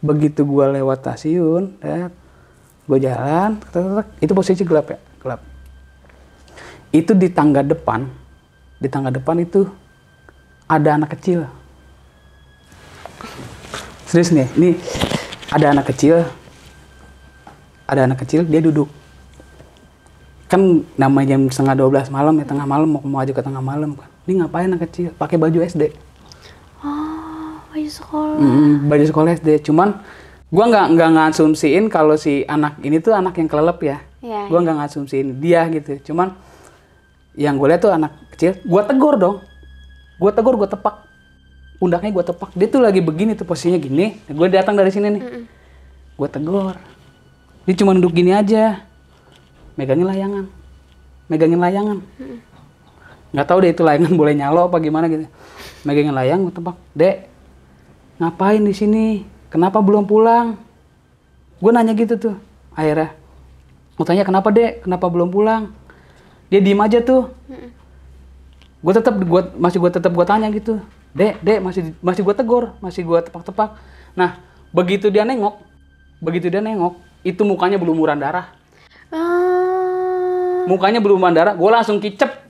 begitu gue lewat stasiun, gue jalan, itu posisi gelap ya, gelap. Itu di tangga depan itu ada anak kecil. Serius nih, ini ada anak kecil, dia duduk. Kan namanya jam 11:30 malam ya, tengah malam, mau maju ke tengah malam kan. Ini ngapain anak kecil? Pakai baju SD. Oh, baju sekolah. Baju sekolah SD. Cuman gua nggak ngasumsiin kalau si anak ini tuh anak yang kelelep ya. Gua nggak ngasumsiin dia gitu. Cuman yang gue lihat tuh anak kecil, gua tegur dong. Gua tepak. Pundaknya gua tepak. Dia tuh lagi begini tuh posisinya gini. Gue datang dari sini nih. Gua tegur. Dia cuma duduk gini aja. Megangin layangan. Nggak tahu deh itu layangan boleh nyalo apa gimana gitu. Megangin layang, gue tebak, "Dek, ngapain di sini? Kenapa belum pulang?" Gue nanya gitu tuh. Akhirnya, gue tanya, "Kenapa, Dek? Kenapa belum pulang?" Dia diem aja tuh. Gue tetap tanya gitu. "Dek, masih gue tegur, masih gue tepak-tepak." Nah, begitu dia nengok, itu mukanya berlumuran darah. Mukanya berlumuran darah, gue langsung kicep.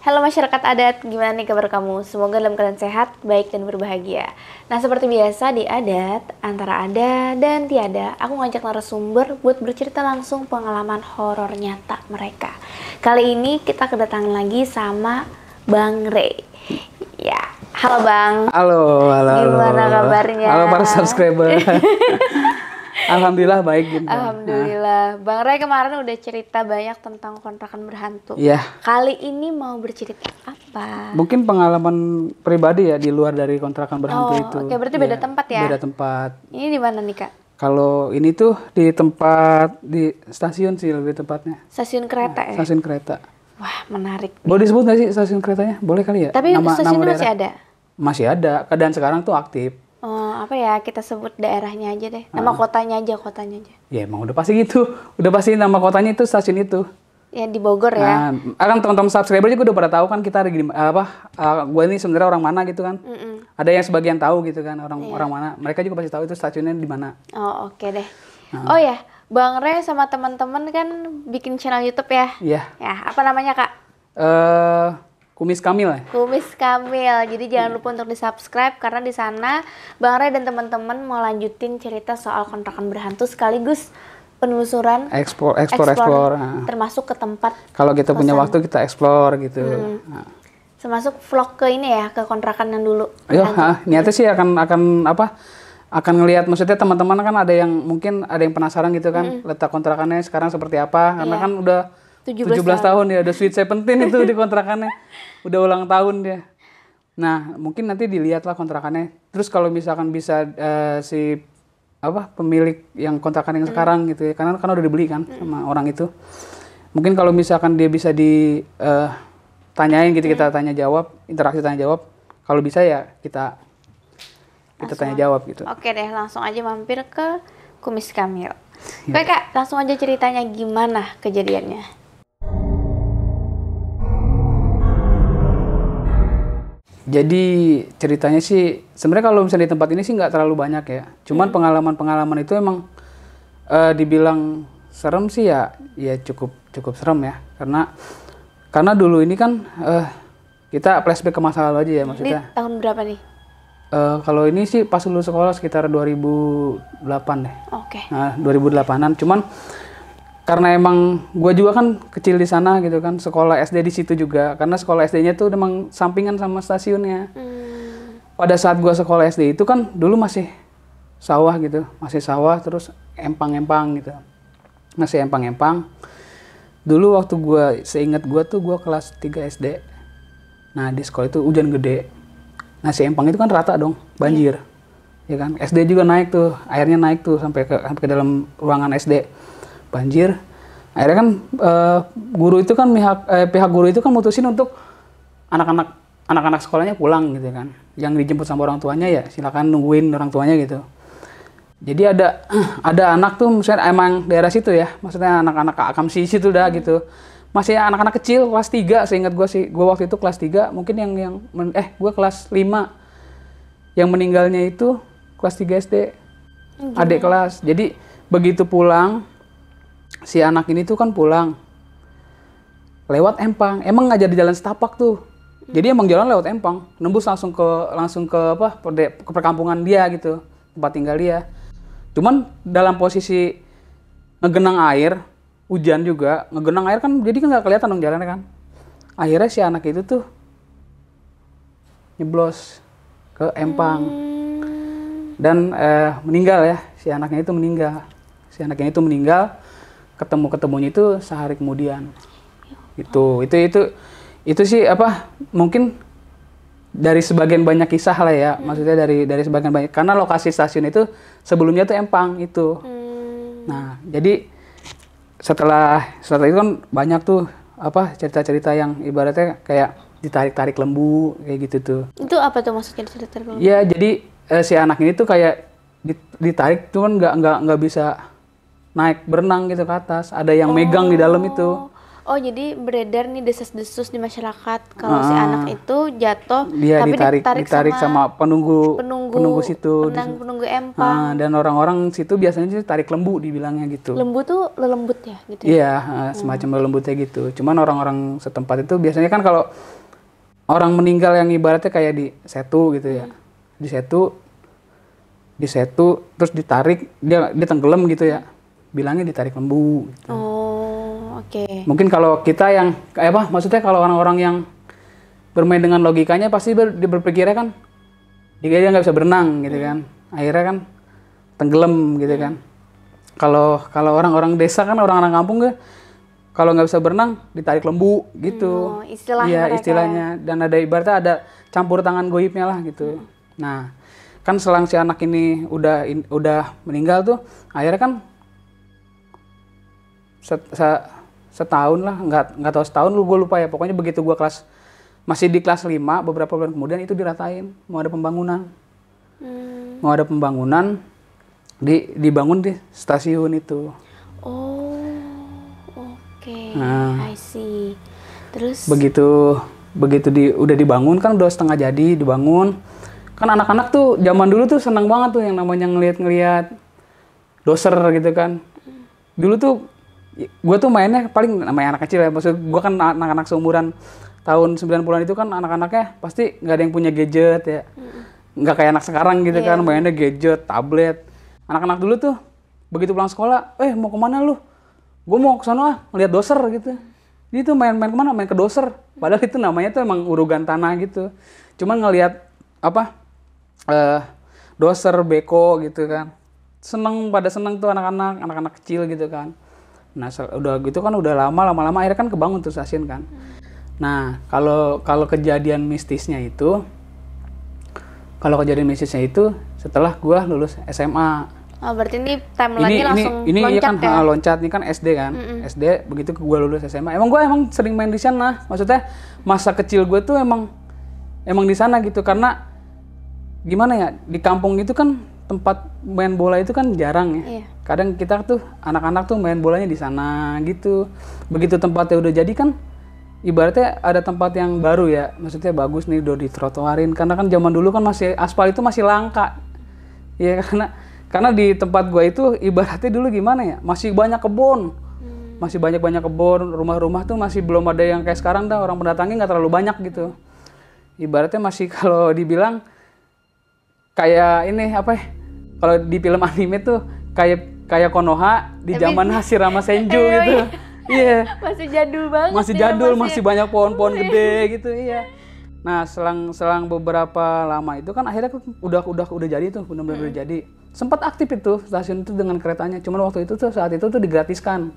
Halo masyarakat adat, gimana nih kabar kamu? Semoga dalam keadaan sehat, baik dan berbahagia. Nah seperti biasa di adat, antara ada dan tiada, aku ngajak narasumber buat bercerita langsung pengalaman horor nyata mereka. Kali ini kita kedatangan lagi sama Bang Ray. Ya, halo Bang. Halo. Gimana kabarnya? Halo para subscriber. Alhamdulillah baik gitu. Alhamdulillah. Bang Ray kemarin udah cerita banyak tentang kontrakan berhantu. Iya. Kali ini mau bercerita apa? Mungkin pengalaman pribadi ya di luar dari kontrakan berhantu itu. Oke, berarti beda tempat ya? Beda tempat. Ini di mana nih Kak? Kalau ini tuh di tempat di stasiun sih lebih tepatnya. Stasiun kereta ya? Stasiun kereta. Wah menarik. Boleh disebut nggak sih stasiun keretanya? Boleh kali ya? Tapi stasiunnya masih ada? Masih ada. Keadaan sekarang tuh aktif. Apa ya, kita sebut daerahnya aja deh. Nama kotanya aja. Ya emang udah pasti gitu. Udah pasti nama kotanya itu stasiun itu. Ya di Bogor ya. Nah, kan teman-teman subscriber juga udah pada tahu kan kita ada di gue ini sebenarnya orang mana gitu kan. Ada yang sebagian tahu gitu kan orang mana. Mereka juga pasti tahu itu stasiunnya di mana. Oh oke deh. Oh ya, Bang Ray sama teman-teman kan bikin channel YouTube ya? Iya. Ya, apa namanya Kak? Kumis Kamil ya? Kumis Kamil. Jadi jangan lupa untuk di-subscribe karena di sana Bang Ray dan teman-teman mau lanjutin cerita soal kontrakan berhantu sekaligus penelusuran, explore. Termasuk ke tempat. Kalau kita punya waktu kita explore gitu. Termasuk vlog ke ini ya, ke kontrakan yang dulu. Niatnya sih akan ngelihat, maksudnya teman-teman kan ada yang mungkin ada yang penasaran gitu kan, letak kontrakannya sekarang seperti apa, karena kan udah 17 tahun ya, udah Sweet 17 itu di kontrakannya. Udah ulang tahun dia. Nah, mungkin nanti dilihatlah kontrakannya. Terus kalau misalkan bisa pemilik yang kontrakan yang sekarang gitu ya. Karena kan udah dibeli kan sama orang itu. Mungkin kalau misalkan dia bisa tanyain gitu, kita tanya jawab, interaksi tanya jawab. Kalau bisa ya kita tanya jawab gitu. Oke deh, langsung aja mampir ke Kumis Kamil. Oke Kak, langsung aja ceritanya gimana kejadiannya. Jadi ceritanya sih sebenarnya kalau misalnya di tempat ini sih nggak terlalu banyak ya. Cuman pengalaman itu emang dibilang serem sih ya cukup serem ya. Karena dulu ini kan kita flashback ke masa lalu aja ya maksudnya. Ini tahun berapa nih? Kalau ini sih pas lulus sekolah sekitar 2008 deh. Oke. Nah, 2008-an. Cuman karena emang gue juga kan kecil di sana gitu kan, sekolah SD di situ juga. Karena sekolah SD-nya tuh emang sampingan sama stasiunnya. Pada saat gue sekolah SD itu kan dulu masih sawah gitu, terus empang-empang gitu. Masih empang-empang. Dulu waktu seingat gue tuh gue kelas 3 SD. Nah di sekolah itu hujan gede. Nah si empang itu kan rata dong, banjir. Ya kan, SD juga naik tuh, airnya naik tuh sampai ke dalam ruangan SD. Banjir. Akhirnya kan guru itu kan pihak guru itu kan mutusin untuk anak-anak anak-anak sekolahnya pulang gitu kan. Yang dijemput sama orang tuanya ya silakan nungguin orang tuanya gitu. Jadi ada anak tuh misalnya emang daerah situ ya, maksudnya anak-anak Akamsi situ dah gitu. Masih anak-anak kecil kelas 3 seingat gue sih. Gue waktu itu kelas 3, mungkin gue kelas 5. Yang meninggalnya itu kelas 3 SD. Adik kelas. Jadi begitu pulang si anak ini tuh kan pulang lewat empang. Emang nggak jadi jalan setapak tuh. Jadi emang jalan lewat empang, nembus langsung ke perkampungan dia gitu, tempat tinggal dia. Cuman dalam posisi ngegenang air, hujan juga, ngegenang air kan jadi kan nggak kelihatan dong jalannya kan. Akhirnya si anak itu tuh nyeblos ke empang dan meninggal ya, si anaknya itu meninggal. Ketemunya itu sehari kemudian. Itu sih mungkin dari sebagian banyak kisah lah ya, maksudnya dari sebagian banyak, karena lokasi stasiun itu sebelumnya tuh empang itu. Nah jadi setelah itu kan banyak tuh cerita-cerita yang ibaratnya kayak ditarik lembu kayak gitu tuh. Itu apa tuh maksudnya ditarik lembu? Ya jadi si anak ini tuh kayak ditarik cuman nggak bisa naik berenang gitu ke atas, ada yang megang di dalam itu. Oh, jadi beredar nih desas-desus di masyarakat kalau si anak itu jatuh, dia tapi ditarik sama penunggu situ. Penunggu empang. Dan orang-orang situ biasanya sih tarik lembu dibilangnya gitu. Lembu tuh lelembut ya gitu. Iya, semacam lelembutnya gitu. Cuman orang-orang setempat itu biasanya kan kalau orang meninggal yang ibaratnya kayak di setu gitu ya. Di setu terus ditarik, dia tenggelam gitu ya. Bilangnya ditarik lembu gitu. Oke. Mungkin kalau kita yang maksudnya kalau orang-orang yang bermain dengan logikanya pasti dia berpikirnya kan dia nggak bisa berenang gitu kan, akhirnya kan tenggelam gitu kan. Kalau orang-orang desa kan, orang-orang kampung kalau nggak bisa berenang ditarik lembu gitu. Istilahnya. Dan ada ibaratnya ada campur tangan goibnya lah gitu. Nah kan selang si anak ini udah meninggal tuh, akhirnya kan setahun lah, nggak tahu setahun gue lupa ya, pokoknya begitu gue masih di kelas 5, beberapa bulan kemudian itu diratain mau ada pembangunan dibangun di stasiun itu. Nah, I see. Terus begitu udah dibangun kan, udah setengah jadi dibangun kan, anak-anak tuh zaman dulu tuh senang banget tuh yang namanya ngeliat doser gitu kan. Dulu tuh gue tuh mainnya paling namanya anak kecil ya, maksud gue kan anak-anak seumuran tahun 90-an itu kan anak-anaknya pasti nggak ada yang punya gadget ya, nggak kayak anak sekarang gitu kan, mainnya gadget, tablet. Anak-anak dulu tuh begitu pulang sekolah, mau kemana lu? Gue mau kesana ngeliat doser gitu. Jadi tuh main kemana? Main ke doser. Padahal itu namanya tuh emang urugan tanah gitu. Cuman ngeliat doser, beko gitu kan. Pada seneng tuh anak-anak kecil gitu kan. Nah udah gitu kan udah lama akhirnya kan kebangun tuh stasiun kan. Nah kalau kejadian mistisnya itu setelah gua lulus SMA. Oh berarti ini timeline-nya langsung loncat kan, ya? Loncat, ini kan SD kan. SD begitu gua lulus SMA. Gua sering main di sana. Maksudnya masa kecil gua tuh emang di sana gitu, karena gimana ya, di kampung itu kan tempat main bola itu kan jarang ya. Kadang kita tuh anak-anak tuh main bolanya di sana gitu. Begitu tempatnya udah jadi kan, ibaratnya ada tempat yang baru ya, maksudnya bagus nih udah ditrotoarin. Karena kan zaman dulu kan masih aspal itu masih langka. Ya karena di tempat gua itu ibaratnya dulu gimana ya, masih banyak kebun. Masih banyak kebun, rumah-rumah tuh masih belum ada yang kayak sekarang dah, orang pendatangnya nggak terlalu banyak gitu. Ibaratnya masih kalau dibilang kayak ini kalau di film anime tuh kayak Konoha di zaman Hashirama Senju gitu. Iya. Masih jadul banget. Masih jadul, masih banyak pohon-pohon gede gitu, iya. Nah, selang beberapa lama itu kan akhirnya udah jadi tuh, benar-benar udah jadi. Sempat aktif itu stasiun itu dengan keretanya. Cuman waktu itu tuh saat itu tuh digratiskan.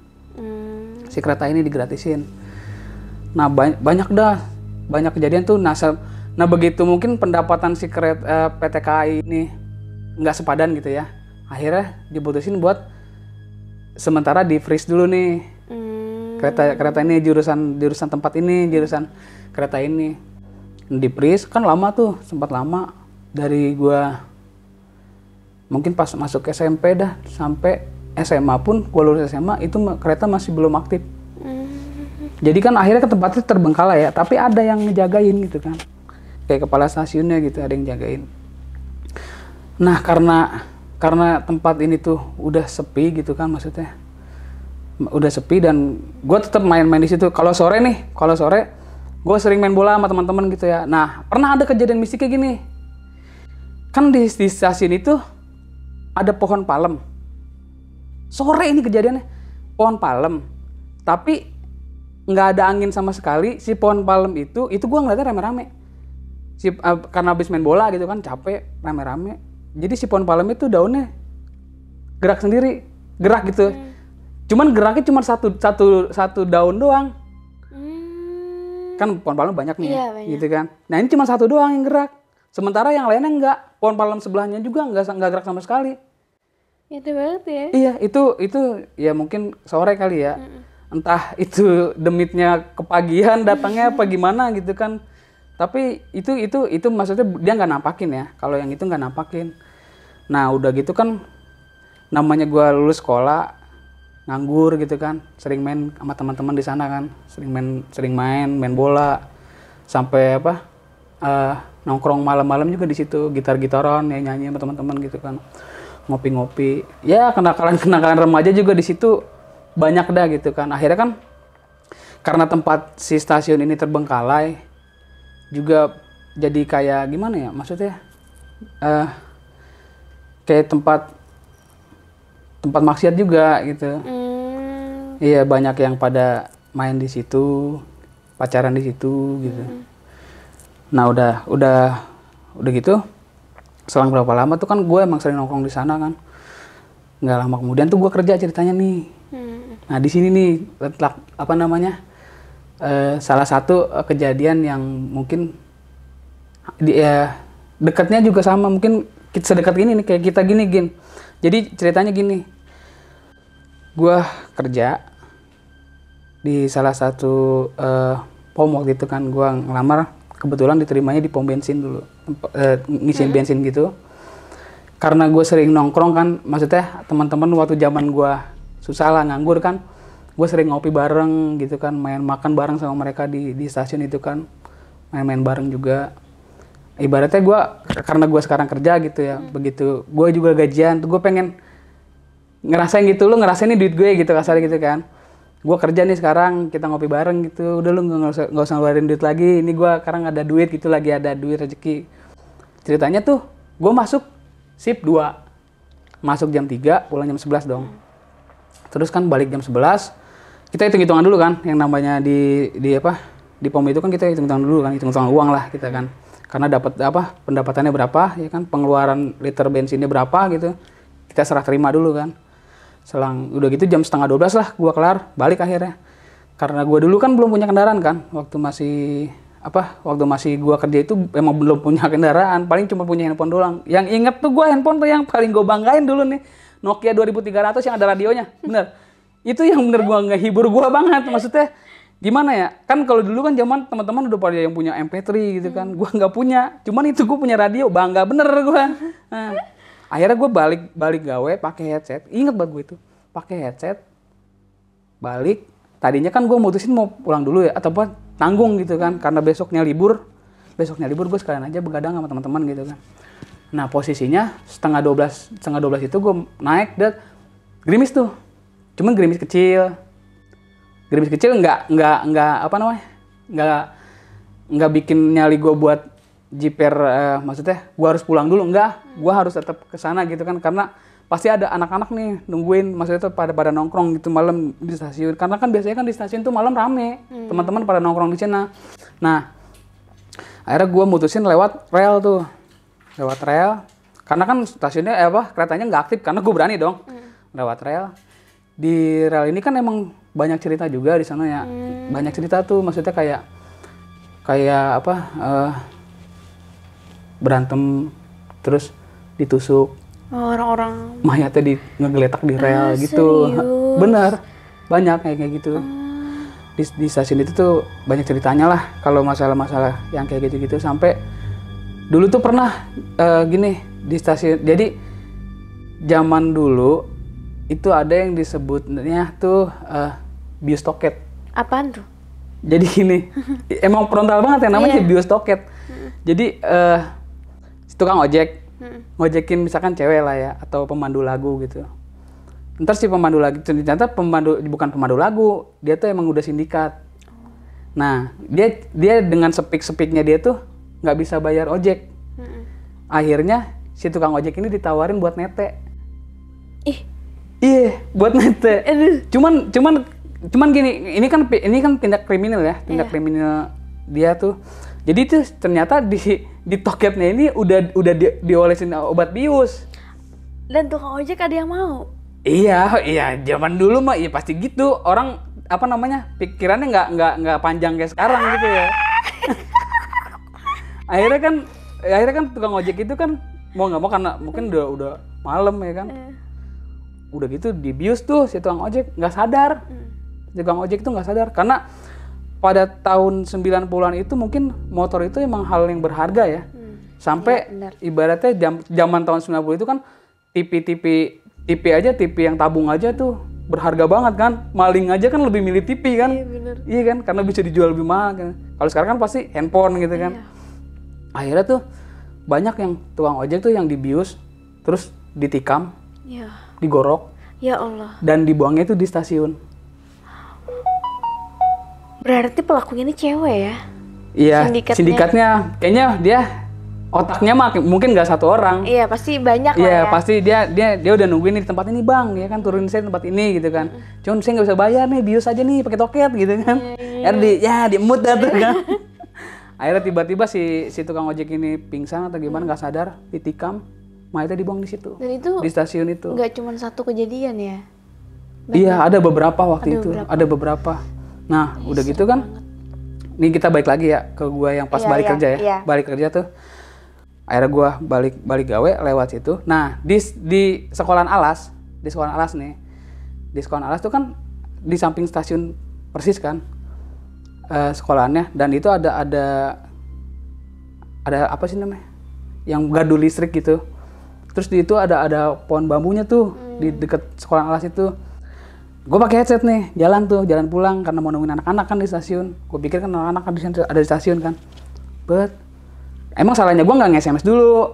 Si kereta ini digratisin. Nah, banyak kejadian tuh. Nah begitu mungkin pendapatan si PT KAI ini nggak sepadan gitu ya, akhirnya diputusin buat sementara di freeze dulu nih kereta ini, jurusan tempat ini, jurusan kereta ini. Di Pris kan lama tuh, sempat lama dari gua mungkin pas masuk SMP dah sampai SMA pun, gua lulus SMA itu kereta masih belum aktif. Jadi kan akhirnya ke tempat itu terbengkalai ya, tapi ada yang ngejagain gitu kan. Kayak kepala stasiunnya gitu, ada yang jagain. Nah, karena tempat ini tuh udah sepi gitu kan, maksudnya udah sepi dan gue tetap main-main di situ. Kalau sore gue sering main bola sama teman-teman gitu ya. Nah, pernah ada kejadian mistik kayak gini. Kan di stasiun itu ada pohon palem. Sore ini kejadiannya, pohon palem. Tapi nggak ada angin sama sekali. Si pohon palem itu gue ngeliatnya rame-rame. Karena habis main bola gitu kan, capek, rame-rame. Jadi si pohon palem itu daunnya gerak sendiri, gerak gitu. Cuman geraknya cuma satu daun doang. Kan pohon palem banyak nih, iya, banyak. Gitu kan. Nah ini cuma satu doang yang gerak. Sementara yang lainnya enggak. Pohon palem sebelahnya juga enggak gerak sama sekali. Itu banget ya. Iya, itu ya mungkin sore kali ya. Entah itu demitnya kepagian datangnya apa gimana gitu kan. Tapi itu maksudnya dia nggak nampakin ya. Kalau yang itu nggak nampakin. Nah udah gitu kan, namanya gue lulus sekolah, nganggur gitu kan, sering main sama teman-teman di sana kan, sering main bola, sampai nongkrong malam-malam juga di situ, gitar-gitaran ya, nyanyi sama teman-teman gitu kan, ngopi-ngopi. Ya kenakalan remaja juga di situ banyak dah gitu kan. Akhirnya kan karena tempat si stasiun ini terbengkalai, juga jadi kayak gimana ya, maksudnya kayak tempat maksiat juga gitu. Iya, banyak yang pada main di situ, pacaran di situ gitu. Nah udah gitu, selang berapa lama tuh kan gue emang sering nongkrong di sana kan. Nggak lama kemudian tuh gue kerja ceritanya nih. Nah di sini nih letak salah satu kejadian yang mungkin dekatnya juga sama, mungkin sedekat gini nih kayak kita gini Gin. Jadi ceritanya gini, gue kerja di salah satu pom waktu itu kan, gue ngelamar, kebetulan diterimanya di pom bensin dulu, ngisiin bensin gitu. Karena gue sering nongkrong kan, maksudnya teman-teman waktu zaman gue susah lah, nganggur kan, gue sering ngopi bareng gitu kan, makan bareng sama mereka di stasiun itu kan, main-main bareng juga. Ibaratnya gue, karena gue sekarang kerja gitu ya, begitu gue juga gajian tuh gue pengen ngerasain gitu, lu ngerasain ini duit gue gitu kasarnya gitu kan. Gue kerja nih sekarang, kita ngopi bareng gitu, udah lu nggak usah ngeluarin duit lagi, ini gue sekarang ada duit gitu, lagi ada duit rezeki. Ceritanya tuh gue masuk shift 2, masuk jam 3, pulang jam 11 dong. Terus kan balik jam 11, kita hitung-hitungan dulu kan, yang namanya di pom itu kan kita hitung-hitungan dulu kan, hitung-hitungan uang lah kita kan. Karena dapat pendapatannya berapa ya kan, pengeluaran liter bensinnya berapa gitu, kita serah terima dulu kan. Selang udah gitu jam 11:30 lah gua kelar, balik akhirnya. Karena gua dulu kan belum punya kendaraan kan, waktu masih gua kerja itu emang belum punya kendaraan, paling cuma punya handphone doang. Yang inget tuh gua handphone tuh yang paling gua banggain dulu nih, Nokia 2300 yang ada radionya, bener. Itu yang bener gua ngehibur gua banget, maksudnya gimana ya, kan kalau dulu kan zaman teman-teman udah pada yang punya MP3 gitu kan, gua nggak punya, cuman itu gua punya radio, bangga bener gua. Nah, akhirnya gue balik gawe pakai headset, inget banget gue itu, pakai headset, balik. Tadinya kan gue mutusin mau pulang dulu ya, atau apa tanggung gitu kan, karena besoknya libur gue sekalian aja begadang sama teman-teman gitu kan. Nah posisinya setengah 12 itu gue naik dan gerimis tuh, cuman gerimis kecil nggak bikin nyali gue buat jiper, maksudnya gue harus pulang dulu, enggak, gue harus tetap kesana gitu kan, karena pasti ada anak-anak nih nungguin, maksudnya tuh pada nongkrong gitu malam di stasiun, karena kan biasanya kan di stasiun tuh malam rame, teman-teman pada nongkrong di sana. Nah akhirnya gue mutusin lewat rel, karena kan stasiunnya keretanya nggak aktif, karena gue berani dong lewat rel. Di rel ini kan emang banyak cerita juga di sana ya, banyak cerita tuh, maksudnya kayak berantem terus ditusuk, orang-orang mayatnya ngegeletak di rel gitu. Serius? Bener, banyak kayak gitu. di stasiun itu tuh banyak ceritanya lah kalau masalah-masalah yang kayak gitu-gitu. Sampai dulu tuh pernah gini di stasiun. Jadi zaman dulu itu ada yang disebutnya tuh bius toket. Apaan tuh? Jadi gini, emang frontal banget yang namanya bius toket. Jadi tukang ojek ngojekin misalkan cewek lah ya, atau pemandu lagu gitu. Ntar si pemandu lagu ternyata bukan pemandu lagu, dia tuh emang udah sindikat. Nah dia dengan sepik-sepiknya dia tuh nggak bisa bayar ojek. Akhirnya si tukang ojek ini ditawarin buat nete. Iya, buat nete. Cuman gini, ini kan tindak kriminal ya, tindak kriminal dia tuh. Jadi tuh ternyata di toketnya ini udah diolesin obat bius. Dan tukang ojek ada yang mau? Iya, zaman dulu mah iya pasti gitu. Orang apa namanya, pikirannya nggak panjang kayak sekarang gitu ya. akhirnya kan tukang ojek itu kan mau nggak mau karena mungkin udah malam ya kan. Udah gitu dibius tuh si tukang ojek, nggak sadar. Tukang ojek itu nggak sadar karena pada tahun 90-an itu mungkin motor itu emang hal yang berharga ya. Sampai ibaratnya zaman tahun 90 itu kan TV yang tabung aja tuh berharga banget kan. Maling aja kan lebih milih TV kan. Iya bener. Iya kan, karena bisa dijual lebih mahal kan. Kalau sekarang kan pasti handphone gitu kan. Akhirnya tuh banyak yang tukang ojek tuh yang dibius, terus ditikam, digorok. Ya Allah. Dan dibuangnya itu di stasiun. Berarti pelakunya ini cewek ya? Iya, sindikatnya kayaknya dia otaknya mah mungkin nggak satu orang. Iya, pasti banyak lah ya. Iya, pasti dia udah nungguin di tempat ini bang, ya kan turunin saya di tempat ini gitu kan. Cuman saya nggak bisa bayar nih, bius aja nih pakai toket gitu kan. Di mood dah tuh kan. Akhirnya tiba-tiba si tukang ojek ini pingsan atau gimana nggak sadar, ditikam, mayatnya dibuang di situ. Dan itu di stasiun itu. Nggak cuma satu kejadian ya? Iya, ada beberapa waktu itu. Ada beberapa. Nah, udah gitu kan. Ini kita balik lagi ya ke gua yang pas balik kerja ya. Iya. Balik kerja tuh. Akhirnya gua balik gawe lewat situ. Nah, di sekolahan Alas, nih. Di sekolahan Alas tuh kan di samping stasiun persis kan. Sekolahannya, dan itu ada apa sih namanya? Yang gardu listrik gitu. Terus di itu ada pohon bambunya tuh di dekat sekolahan Alas itu. Gue pakai headset nih, jalan pulang karena mau nungguin anak-anak kan di stasiun. Gue pikir kan anak-anak ada di stasiun kan. Emang salahnya gue nggak nge-SMS dulu.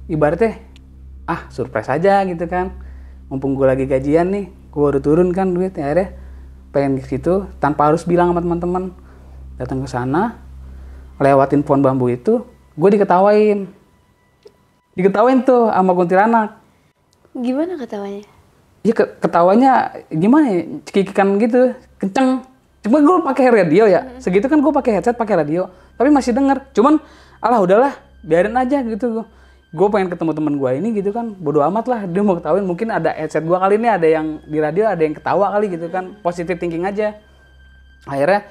Ibaratnya, surprise aja gitu kan. Mumpung gue lagi gajian nih, gue udah turun kan duit. Akhirnya pengen ke situ tanpa harus bilang sama teman-teman. Datang ke sana, lewatin pohon bambu itu, gue diketawain tuh sama kuntilanak. Gimana ketawanya? Ya ketawanya gimana ya, cekikikan gitu, kenceng. Cuma gue pakai radio ya, segitu kan gue pakai headset, pakai radio, tapi masih denger. Cuman, udahlah, biarin aja gitu. Gue pengen ketemu temen gue ini gitu kan, bodo amat lah, dia mau ketawain. Mungkin ada headset gue kali ini, ada yang di radio, ada yang ketawa kali gitu kan, positive thinking aja. Akhirnya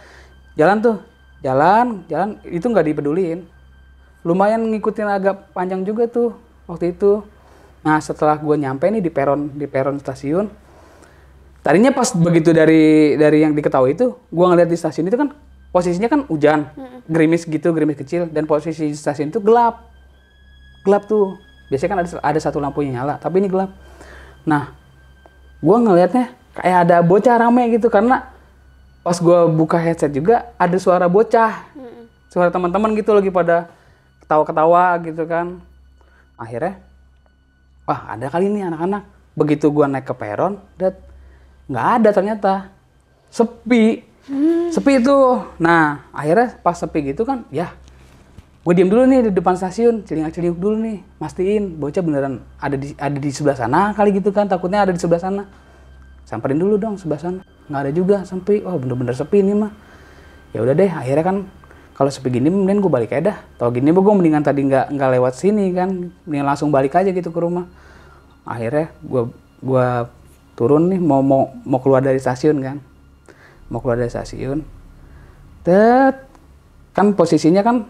jalan, itu nggak dipeduliin. Lumayan ngikutin agak panjang juga tuh waktu itu. Nah, setelah gue nyampe nih di peron stasiun, tadinya pas begitu dari yang diketahui itu, gue ngeliat di stasiun itu kan posisinya kan hujan, gerimis kecil, dan posisi stasiun itu gelap tuh. Biasanya kan ada satu lampu yang nyala, tapi ini gelap. Nah, gue ngeliatnya kayak ada bocah rame gitu, karena pas gue buka headset juga ada suara bocah, suara teman-teman gitu lagi pada ketawa-ketawa gitu kan. Akhirnya ada kali nih anak-anak. Begitu gua naik ke peron, nggak ada ternyata. Sepi itu. Nah, akhirnya pas sepi gitu kan, ya gue diem dulu nih di depan stasiun, celingak-celinguk dulu nih, mastiin bocah beneran ada di sebelah sana kali gitu kan, takutnya ada di sebelah sana. Samperin dulu dong sebelah sana. Nggak ada juga, sepi. Bener-bener sepi nih mah. Ya udah deh, akhirnya kan kalau sepi gini mending gue balik aja dah. Tau gini gue mendingan tadi nggak lewat sini kan, mendingan langsung balik aja gitu ke rumah. Akhirnya gue turun nih mau keluar dari stasiun kan. Kan posisinya kan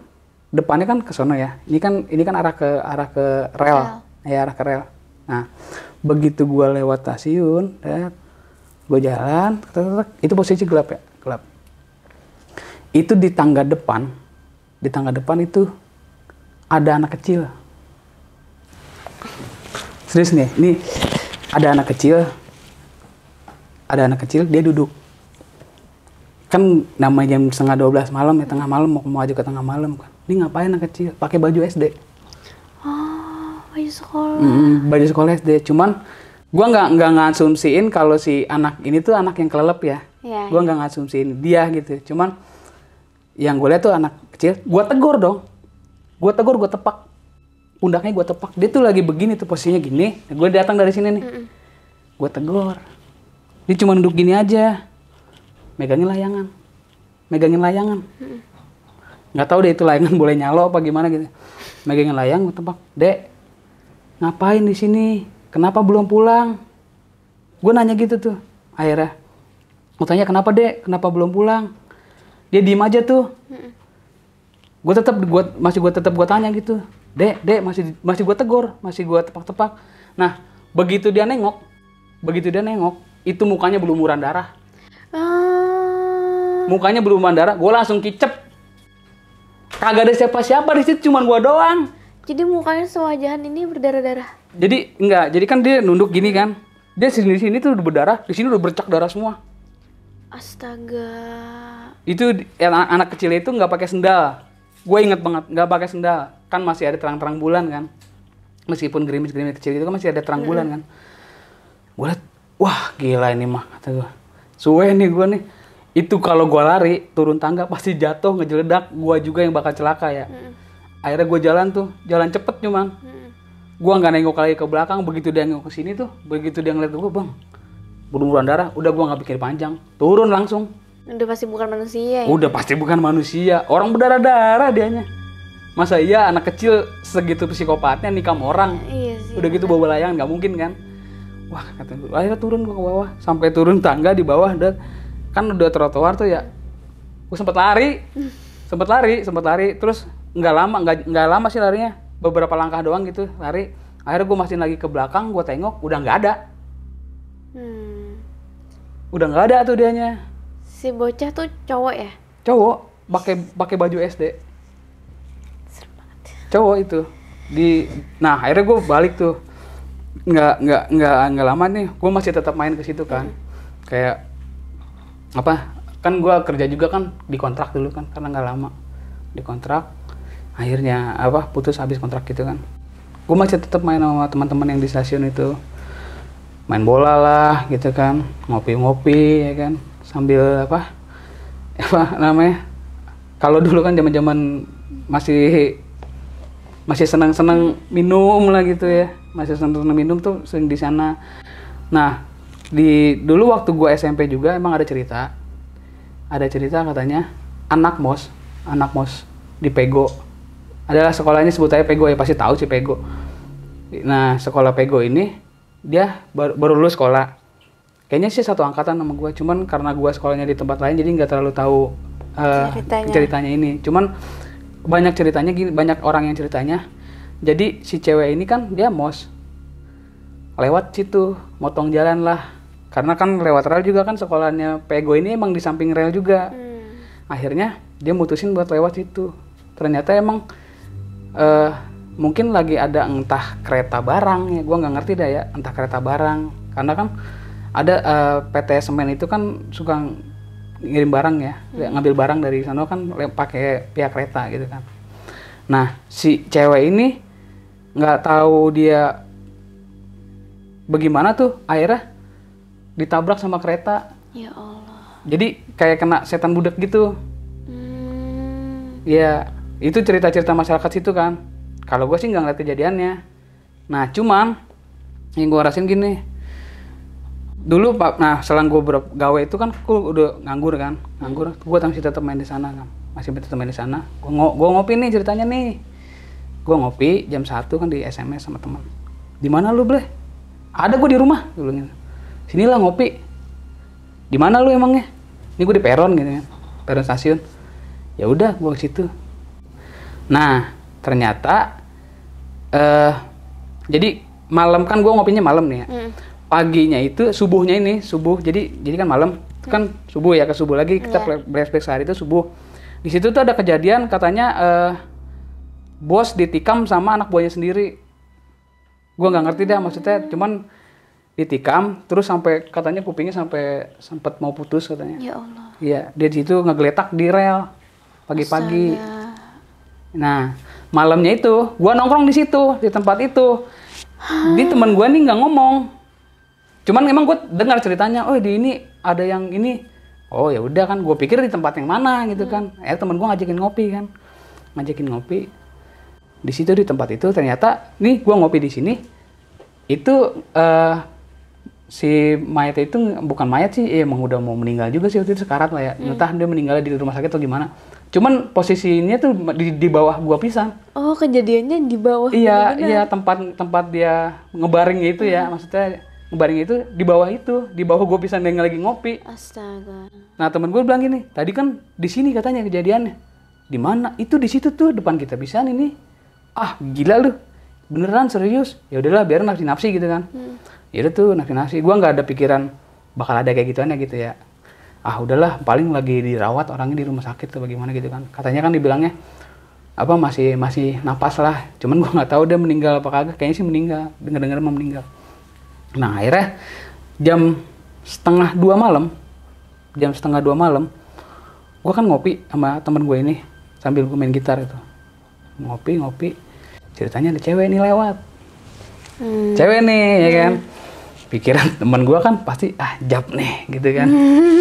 depannya kan ke sono ya. Ini kan arah ke rel. Ya, arah ke rel. Nah, begitu gue lewat stasiun, gue jalan, itu posisi gelap ya, gelap. Itu di tangga depan itu ada anak kecil. Serius nih, ini ada anak kecil, dia duduk. Kan namanya jam 11:30 malam ya, tengah malam mau aja ke tengah malam kan. Ini ngapain anak kecil? Pakai baju SD. Oh, baju sekolah. Baju sekolah SD. Cuman gua nggak ngasumsiin kalau si anak ini tuh anak yang kelelep ya. Gua nggak ngasumsiin dia gitu. Cuman yang gue lihat tuh anak kecil, gue tegur dong. Gue tepak. Pundaknya gue tepak. Dia tuh lagi begini tuh posisinya gini. Gue datang dari sini nih. Gue tegur. Dia cuma duduk gini aja. Megangin layangan. Nggak tahu deh itu layangan boleh nyalo apa gimana gitu. Megangin layang, gue tepak. Dek, ngapain di sini? Kenapa belum pulang? Gue nanya gitu tuh. Akhirnya, gue tanya kenapa dek? Kenapa belum pulang? Dia diem aja tuh. Gue tetap tanya gitu. Dek, masih gue tegur, masih gue tepak-tepak. Nah, begitu dia nengok, itu mukanya berlumuran darah. Mukanya berlumuran darah, gue langsung kicep. Kagak ada siapa-siapa di situ, cuman gue doang. Jadi mukanya sewajahan ini berdarah-darah. Jadi kan dia nunduk gini kan. Dia sini tuh udah berdarah, di sini udah bercak darah semua. Astaga. Itu anak kecil itu nggak pakai sendal. Gue inget banget, nggak pakai sendal. Kan masih ada terang-terang bulan kan. Meskipun gerimis-gerimis kecil itu kan masih ada terang bulan kan. Gue liat, wah gila ini mah, kata gue. Suwe nih gue nih. Itu kalau gue lari, turun tangga pasti jatuh, ngejeledak. Gue juga yang bakal celaka ya. Akhirnya gue jalan cepet cuman. Gue nggak nengok lagi ke belakang. Begitu dia nengok ke sini tuh, begitu dia ngeliat gue, bang, berlumuran darah. Udah gue nggak pikir panjang, turun langsung. Udah pasti bukan manusia ya? Udah pasti bukan manusia. Orang berdarah-darah dianya. Masa iya anak kecil segitu psikopatnya nikam orang? Iya sih. Udah gitu bawa layangan, nggak mungkin kan? Wah, kata gue. Akhirnya turun gue ke bawah. Sampai turun tangga di bawah. Dan kan udah trotoar tuh ya. Gue sempet lari. Terus nggak lama sih larinya. Beberapa langkah doang gitu lari. Akhirnya gue masih lagi ke belakang. Gue tengok, udah nggak ada. Udah nggak ada tuh dianya. Si bocah tuh cowok ya? Cowok, pakai baju SD. Serem banget. Cowok itu. Nah akhirnya gue balik tuh. Nggak lama nih. Gue masih tetap main ke situ kan. Kayak apa? Kan gue kerja juga kan di kontrak dulu kan, karena nggak lama di kontrak. Akhirnya putus habis kontrak gitu kan. Gue masih tetap main sama teman-teman yang di stasiun itu. Main bola lah gitu kan, ngopi-ngopi ya kan. Sambil apa namanya, kalau dulu kan zaman masih senang-senang minum lah gitu ya, masih senang minum tuh sering di sana. Nah dulu waktu gue SMP juga emang ada cerita katanya anak mos di Pego, adalah sekolahnya sebut aja Pego ya, pasti tahu sih Pego. Nah sekolah Pego ini dia baru lulus sekolah. Kayaknya sih satu angkatan sama gue, cuman karena gue sekolahnya di tempat lain jadi nggak terlalu tahu ceritanya ini. Cuman banyak ceritanya gini, banyak orang yang ceritanya. Jadi si cewek ini kan dia mos lewat situ, motong jalan lah. Karena kan lewat rel juga kan, sekolahnya Pego ini emang di samping rel juga. Akhirnya dia mutusin buat lewat situ. Ternyata emang mungkin lagi ada entah kereta barang ya, gue nggak ngerti dah ya, entah kereta barang. Karena kan ada PT Semen itu kan suka ngirim barang ya, ngambil barang dari sana kan pakai pihak kereta gitu kan. Nah si cewek ini nggak tahu dia bagaimana tuh, akhirnya ditabrak sama kereta. Ya Allah. Jadi kayak kena setan budak gitu. Ya itu cerita-cerita masyarakat situ kan. Kalau gue sih nggak ngeliat kejadiannya. Nah cuman yang gue rasain gini. Dulu selang gue gawe itu kan gue udah nganggur. Gue masih tetap main di sana kan, gue ngopi nih ceritanya nih. Gue ngopi jam 1 kan, di SMS sama teman. Di mana lu Bleh? Ada gue di rumah dulu gitu. Sinilah ngopi. Di mana lu emangnya? Ini gue di peron gitu kan, peron stasiun. Ya udah gue ke situ. Nah ternyata jadi malam kan gue ngopinya malam nih ya. Paginya itu subuh, jadi kan malam kan subuh ya, ke subuh lagi kita flashback sehari itu subuh. Di situ tuh ada kejadian katanya bos ditikam sama anak buahnya sendiri. Gua nggak ngerti dah maksudnya, cuman ditikam terus sampai katanya kupingnya sampai sempat mau putus katanya. Ya Allah. Iya, dia di situ ngegeletak di rel pagi-pagi. Nah, malamnya itu gua nongkrong di situ, di tempat itu. Di teman gua nih nggak ngomong. Cuman emang gua dengar ceritanya, oh di ini ada yang ini. Oh ya udah kan, gua pikir di tempat yang mana gitu kan. Temen gua ngajakin ngopi kan. Ngajakin ngopi. Di situ di tempat itu ternyata nih gua ngopi di sini. Itu si mayat itu bukan mayat sih, emang udah mau meninggal juga sih waktu itu, sekarat lah ya. Entah dia meninggal di rumah sakit atau gimana. Cuman posisinya tuh di bawah gua pisan. Oh, kejadiannya di bawah. Iya, iya tempat dia ngebaringnya itu ya, maksudnya ngebaringnya itu di bawah gua pisan yang lagi ngopi. Astaga. Nah, temen gua bilang gini, tadi kan di sini katanya kejadiannya. Di mana? Itu di situ tuh depan kita pisan ini. Ah, gila lu. Beneran serius? Ya udahlah, biar nafsi-nafsi gitu kan. Ya udah tuh nafsi-nafsi. Gua nggak ada pikiran bakal ada kayak gituannya gitu ya. Ah udahlah, paling lagi dirawat orangnya di rumah sakit atau bagaimana gitu kan. Katanya kan dibilangnya apa masih napas lah. Cuman gua nggak tahu dia meninggal apa kagak. Kayaknya sih meninggal. Dengar-dengar mau meninggal. Nah akhirnya jam 1:30 malam, gua kan ngopi sama temen gue ini sambil gue main gitar itu. Ngopi. Ceritanya ada cewek nih lewat. Cewek nih ya kan. Pikiran teman gue kan pasti jap nih gitu kan.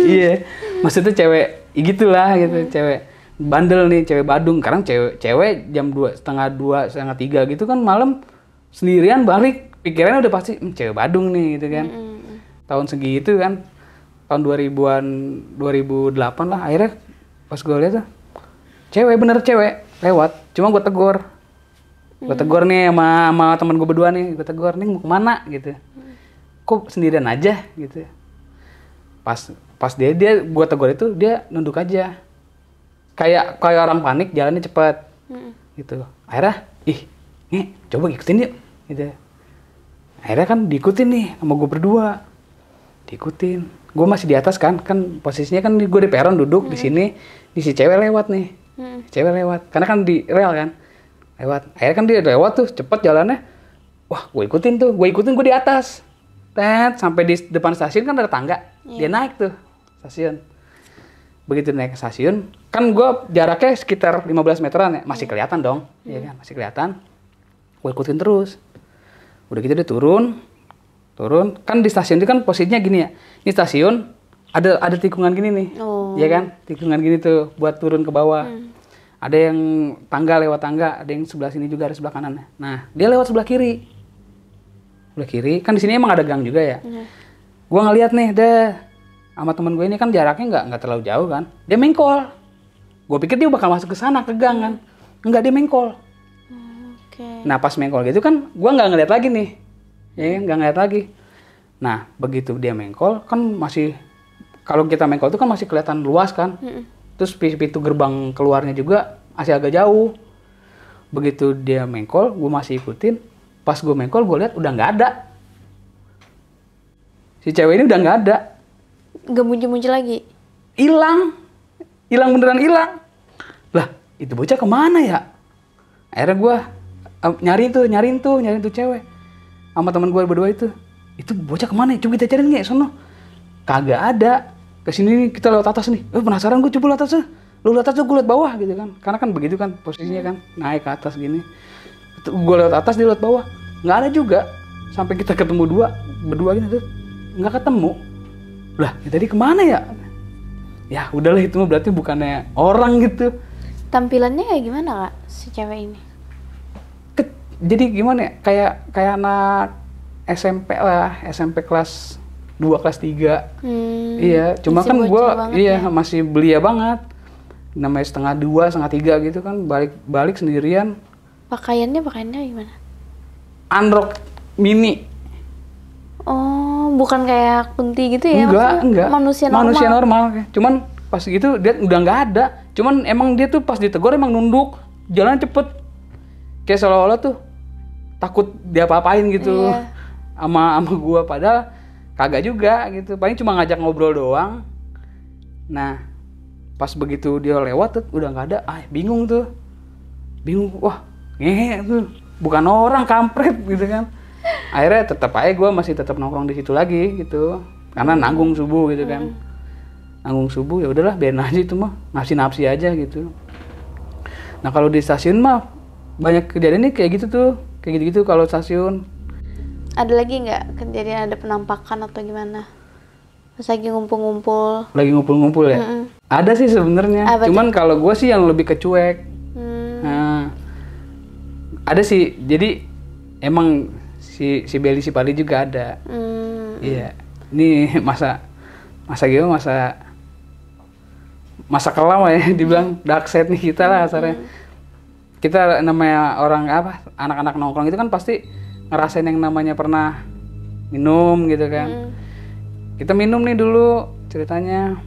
Iya. Maksudnya cewek gitulah gitu, cewek bandel nih, cewek Badung. Sekarang cewek jam 2:30, 2:30 gitu kan malam sendirian balik, pikirannya udah pasti cewek Badung nih gitu kan. Tahun segitu kan. Tahun 2000-an 2008 lah akhirnya pas gue lihat tuh bener cewek lewat. Cuma gue tegur. Gue tegur nih sama temen gue berdua nih, gue tegur nih mau kemana gitu. Kok sendirian aja gitu. Pas dia gue tegur itu dia nunduk aja. Kayak orang panik, jalannya cepat. Gitu. Akhirnya, nih coba ikutin yuk gitu. Akhirnya kan diikutin nih sama gue berdua. Diikutin. Gue masih di atas kan posisinya kan gue di peron duduk di sini, di si cewek lewat nih. Cewek lewat. Karena kan di rel kan. Lewat. Akhirnya kan dia lewat tuh cepet jalannya. Wah, gue ikutin gue di atas. Sampai di depan stasiun kan ada tangga. Dia naik tuh stasiun. Begitu naik ke stasiun, kan gue jaraknya sekitar 15 meteran ya, masih kelihatan dong. Iya kan, masih kelihatan. Gue ikutin terus. Udah gitu dia turun. Kan di stasiun itu kan posisinya gini ya. Ini stasiun ada tikungan gini nih. Iya kan? Tikungan gini tuh buat turun ke bawah. Ada yang lewat tangga, ada yang sebelah sini juga, ada sebelah kanan. Nah, dia lewat sebelah kiri. Sebelah kiri, kan di sini emang ada gang juga ya. Gua ngeliat nih, sama temen gue ini kan jaraknya nggak terlalu jauh kan. Dia mengkol. Gue pikir dia bakal masuk ke sana ke gang kan. Enggak, dia mengkol. Nah, pas mengkol gitu kan, gua nggak ngeliat lagi nih. Ya, nggak ngeliat lagi. Nah, begitu dia mengkol kan masih, kalau kita mengkol itu kan masih kelihatan luas kan. Terus pintu gerbang keluarnya juga masih agak jauh. Begitu dia mengkol, gue masih ikutin. Pas gue mengkol, gue lihat udah nggak ada. Si cewek ini udah nggak ada. Nggak muncul-muncul lagi? Hilang beneran hilang. Lah, itu bocah kemana ya? Akhirnya gue nyariin tuh cewek. Sama teman gue berdua itu. Itu bocah kemana ya? Coba kita cariin nggak sono. Kagak ada. Kesini kita lewat atas nih. Penasaran gue coba lewat atas. Lu lewat atas, gue lewat bawah gitu kan. Karena kan begitu kan posisinya kan. Naik ke atas gini. Gue lewat atas, dia lewat bawah. Nggak ada juga. Sampai kita ketemu berdua gitu. Nggak ketemu. Lah, ya tadi kemana ya? Ya udahlah, itu mah berarti bukannya orang gitu. Tampilannya kayak gimana Kak, si cewek ini? Jadi gimana ya? Kayak anak SMP lah. SMP kelas 2, kelas 3. Iya, cuma kan gue masih belia banget. Namanya 1:30, 1:30 gitu kan, balik sendirian. Pakaiannya gimana? Unrock mini. Oh, bukan kayak Kunti gitu ya? Enggak. Manusia normal. Cuman pas gitu dia udah nggak ada. Cuman emang dia tuh pas ditegur emang nunduk, jalan cepet. Kayak seolah-olah tuh takut dia apa-apain gitu. Sama gue, padahal kagak juga gitu, paling cuma ngajak ngobrol doang. Nah, pas begitu dia lewat tuh udah nggak ada, bingung, wah ngehe tuh, bukan orang, kampret gitu kan. Akhirnya tetap aja gue masih tetap nongkrong di situ lagi gitu, karena nanggung subuh gitu kan. Nanggung subuh ya udahlah biarin aja itu mah, nafsi aja gitu. Nah kalau di stasiun mah banyak kejadian nih kayak gitu tuh, kayak gitu kalau stasiun. Ada lagi nggak kejadian ada penampakan atau gimana? Pas lagi ngumpul-ngumpul. Lagi ngumpul-ngumpul ya? Ada sih sebenarnya. Cuman kalau gue sih yang lebih ke cuek. Nah, ada sih. Jadi emang si Belly si Pali juga ada. Iya. Ini masa kelam ya, dibilang dark side nih kita lah asalnya. Kita namanya orang anak-anak nongkrong itu kan pasti ngerasain yang namanya pernah minum gitu kan. Kita minum nih dulu ceritanya.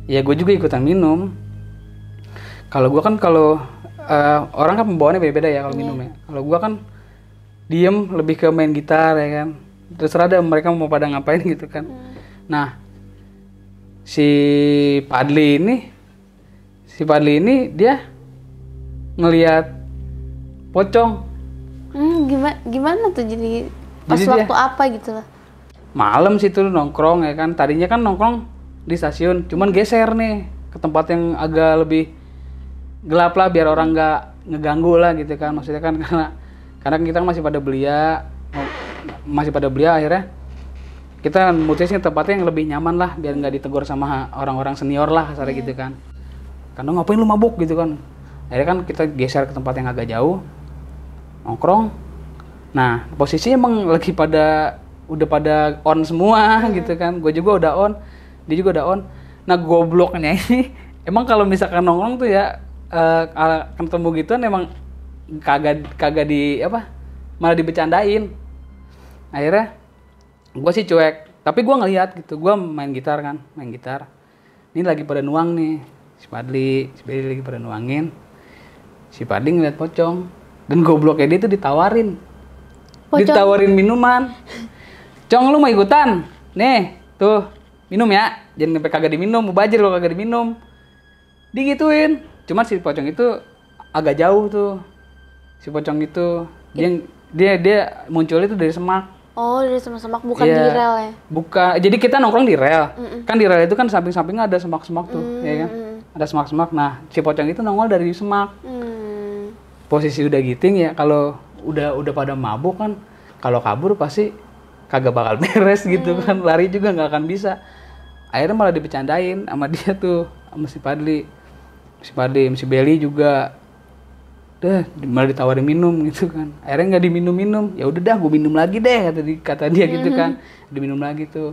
Ya gue juga ikutan minum. Kalau gue kan orang kan pembawaannya beda-beda ya kalau minum ya. Kalau gue kan diem, lebih ke main gitar ya kan. Terserah deh mereka mau pada ngapain gitu kan. Nah si Padli ini dia ngelihat pocong. Gimana tuh jadi pas waktu apa gitu lah? Malam sih tuh nongkrong ya kan. Tadinya kan nongkrong di stasiun, cuman geser nih ke tempat yang agak lebih gelap lah biar orang nggak ngeganggu lah gitu kan. Maksudnya kan karena kita masih pada belia akhirnya kita mutusin tempatnya yang lebih nyaman lah biar nggak ditegur sama orang-orang senior lah kasarnya gitu kan. Karena ngapain lu mabuk gitu kan. Akhirnya kan kita geser ke tempat yang agak jauh nongkrong. Nah posisinya emang lagi udah pada on semua gitu kan. Gue juga udah on, dia juga udah on. Nah gobloknya ini emang kalau misalkan nongkrong tuh ya ketemu gituan emang kagak malah dibecandain. Akhirnya gue sih cuek, tapi gue ngeliat gitu, gue main gitar. Ini lagi pada nuang nih, si Padli lagi pada nuangin. Si Padli ngeliat pocong, dan gobloknya dia tuh ditawarin minuman. Cong lu mau ikutan? Nih, tuh minum ya. Jangan sampai kagak diminum, mubazir kalau kagak diminum. Digituin. Cuman si pocong itu agak jauh tuh. Si pocong itu dia muncul itu dari semak. Oh, dari semak bukan di rel ya? Bukan. Jadi kita nongkrong di rel. Kan di rel itu kan samping-sampingnya ada semak-semak tuh, ya kan? Ada semak-semak. Nah, si pocong itu nongol dari semak. Posisi udah giting ya, kalau udah pada mabuk kan, kalau kabur pasti kagak bakal beres gitu kan, lari juga nggak akan bisa. Akhirnya malah dibecandain sama dia tuh, sama si Padli, si Belly juga, malah ditawarin minum gitu kan. Akhirnya nggak diminum, ya udah dah gue minum lagi deh kata dia gitu kan, diminum lagi tuh.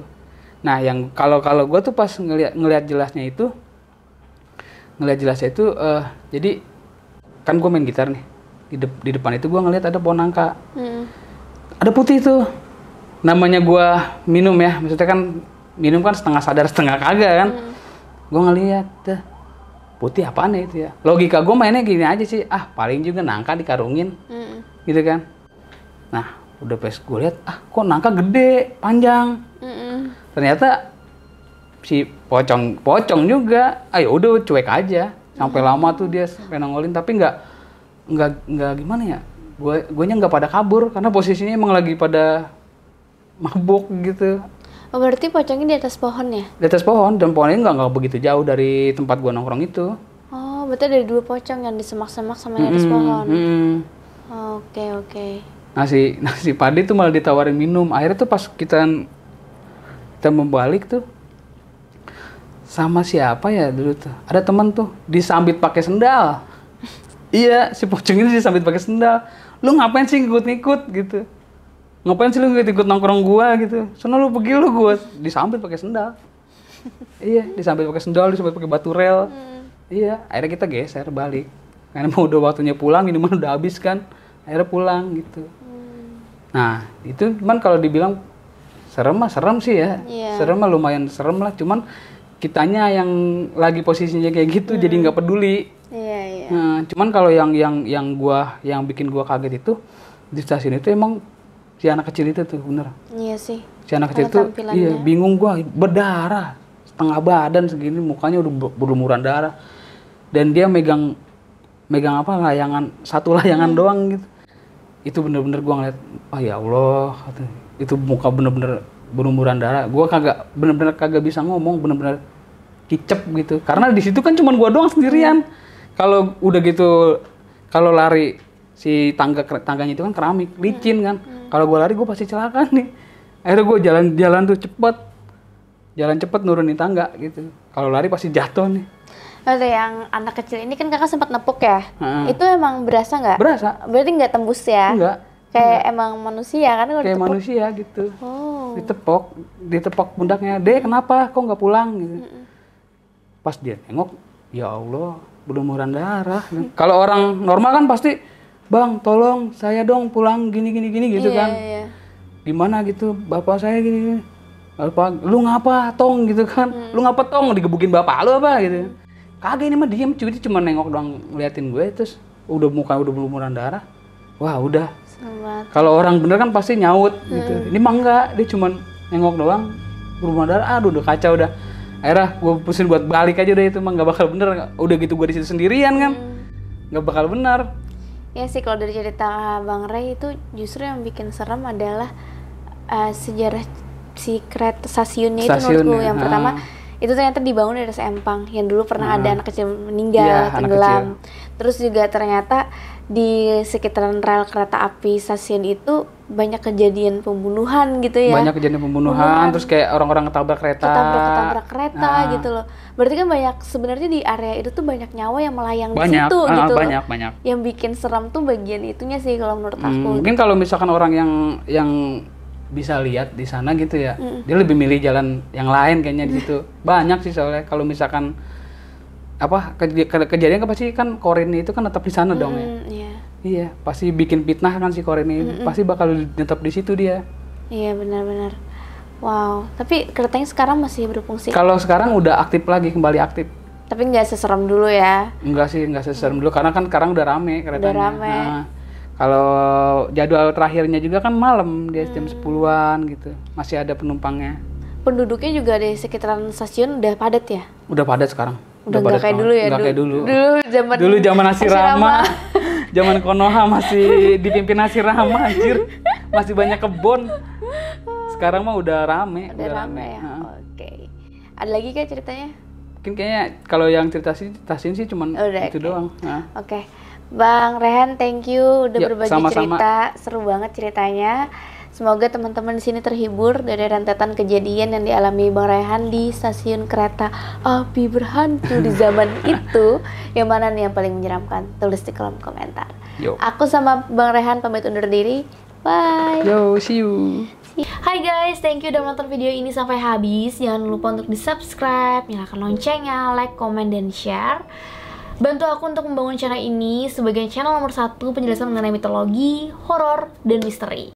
Nah yang kalau gue tuh pas ngelihat jelasnya itu, jadi kan gue main gitar nih, di depan itu gue ngelihat ada pohon nangka, ada putih tuh. Namanya gue minum ya, maksudnya kan minum kan setengah sadar setengah kagak kan. Gue ngeliat putih apaan ya itu ya. Logika gue mainnya gini aja sih, paling juga nangka dikarungin gitu kan. Nah udah pas gue lihat, kok nangka gede panjang. Ternyata si pocong juga. Udah cuek aja sampai lama tuh dia sampai nongolin, tapi nggak gimana ya, guenya nggak pada kabur karena posisinya emang lagi pada mabuk gitu. Oh berarti pocongnya di atas pohon ya? Di atas pohon, dan pohonnya nggak begitu jauh dari tempat gua nongkrong itu. Oh berarti ada dua pocong yang di semak-semak sama yang di atas pohon. Oke. Nah si Padi tuh malah ditawarin minum. Akhirnya tuh pas kita membalik tuh sama siapa ya dulu tuh, ada teman tuh disambit pakai sendal. Iya, si pocong ini disambit pakai sendal. Lu ngapain sih ngikut-ngikut gitu? Ngapain sih lu ngikut nongkrong gua gitu? Sono lu pergi lu, gua disambit pakai sendal. Iya, disambit pakai sendal, disambit pakai batu rel. Iya, akhirnya kita geser balik. Karena mau udah waktunya pulang, minuman udah habis kan. Akhirnya pulang gitu. Nah, itu cuman kalau dibilang serem sih ya. Serem mah lumayan serem lah, cuman kitanya yang lagi posisinya kayak gitu jadi nggak peduli. Iya. Nah, cuman kalau yang bikin gua kaget itu di stasiun itu emang si anak kecil itu tuh bener. Iya sih. Si anak kecil itu bingung gua, berdarah setengah badan segini, mukanya udah berlumuran darah. Dan dia megang apa, satu layangan doang gitu. Itu bener-bener gue ngeliat, oh ya Allah, itu muka bener-bener berlumuran darah. Gue bener-bener kagak bisa ngomong, bener-bener kicep gitu. Karena di situ kan cuma gue doang sendirian. Kalau udah gitu, kalau lari si tangganya itu kan keramik, licin kan. Kalau gue lari gue pasti celaka nih. Akhirnya gue jalan tuh cepet nurunin tangga gitu. Kalau lari pasti jatuh nih. Ada yang anak kecil ini kan kakak sempat nepuk ya. Itu emang berasa nggak? Berasa. Berarti nggak tembus ya? Enggak. Kayak emang manusia kan? Kayak ditepuk. Manusia gitu. Ditepok pundaknya. Dek kenapa? Kok nggak pulang? Gitu. Pas dia nengok, ya Allah, berlumuran darah. Kalau orang normal kan pasti, bang tolong saya dong pulang gini gitu kan. Iya. Gimana gitu, bapak saya gini. Bapak, lu ngapa tong gitu kan? Lu ngapa tong, digebukin bapak lu apa gitu. Kagak, ini mah diem, cuma nengok doang ngeliatin gue, terus muka udah berlumuran darah. Wah udah. Kalau orang bener kan pasti nyaut gitu. Ini mah enggak, dia cuma nengok doang berlumuran darah. Aduh udah kacau dah. Akhirnya gue putusin buat balik aja udah, itu mah nggak bakal bener. Udah gitu gue di situ sendirian kan, nggak bakal bener. Ya sih, kalau dari cerita Bang Ray itu justru yang bikin serem adalah sejarah si kereta stasiunnya itu menurutku. Yang pertama itu ternyata dibangun dari Empang yang dulu pernah ada anak kecil meninggal, tenggelam. Terus juga ternyata di sekitaran rel kereta api stasiun itu banyak kejadian pembunuhan gitu ya. Banyak kejadian pembunuhan. Terus kayak orang-orang ketabrak kereta gitu loh. Berarti kan banyak, sebenarnya di area itu tuh banyak nyawa yang melayang di situ gitu. Banyak. Yang bikin seram tuh bagian itunya sih kalau menurut aku. Mungkin kalau misalkan orang yang bisa lihat di sana gitu ya, dia lebih milih jalan yang lain kayaknya di situ. Banyak sih soalnya kalau misalkan apa kejadian pasti kan Korini itu kan tetap di sana dong ya. Iya, pasti bikin fitnah kan si Korini, pasti bakal tetap di situ dia. Iya, benar-benar. Wow, tapi keretanya sekarang masih berfungsi? Kalau sekarang udah kembali aktif. Tapi nggak seserem dulu ya? Enggak seserem dulu, karena kan sekarang udah rame keretanya. Udah rame. Kalau jadwal terakhirnya juga kan malam, dia jam 10-an gitu. Masih ada penumpangnya. Penduduknya juga di sekitaran stasiun udah padat ya? Udah padat sekarang. Udah nggak kayak dulu ya? Nggak kayak dulu. Dulu zaman Hashirama. Zaman Konoha masih dipimpin Hashirama, anjir. Masih banyak kebun. Sekarang mah udah rame. Udah rame ya? Oke. Ada lagi kah ceritanya? Mungkin kayaknya kalau yang cerita sih cuman itu doang. Oke. Bang Rehan, thank you udah berbagi cerita, seru banget ceritanya. Semoga teman-teman di sini terhibur dari rentetan kejadian yang dialami Bang Rehan di stasiun kereta api berhantu di zaman itu. Yang mana nih yang paling menyeramkan? Tulis di kolom komentar. Aku sama Bang Rehan pamit undur diri. Bye. Yo, see you. Hai guys, thank you udah menonton video ini sampai habis. Jangan lupa untuk di-subscribe, nyalakan loncengnya, like, comment, dan share. Bantu aku untuk membangun channel ini sebagai channel nomor 1 penjelasan mengenai mitologi, horor, dan misteri.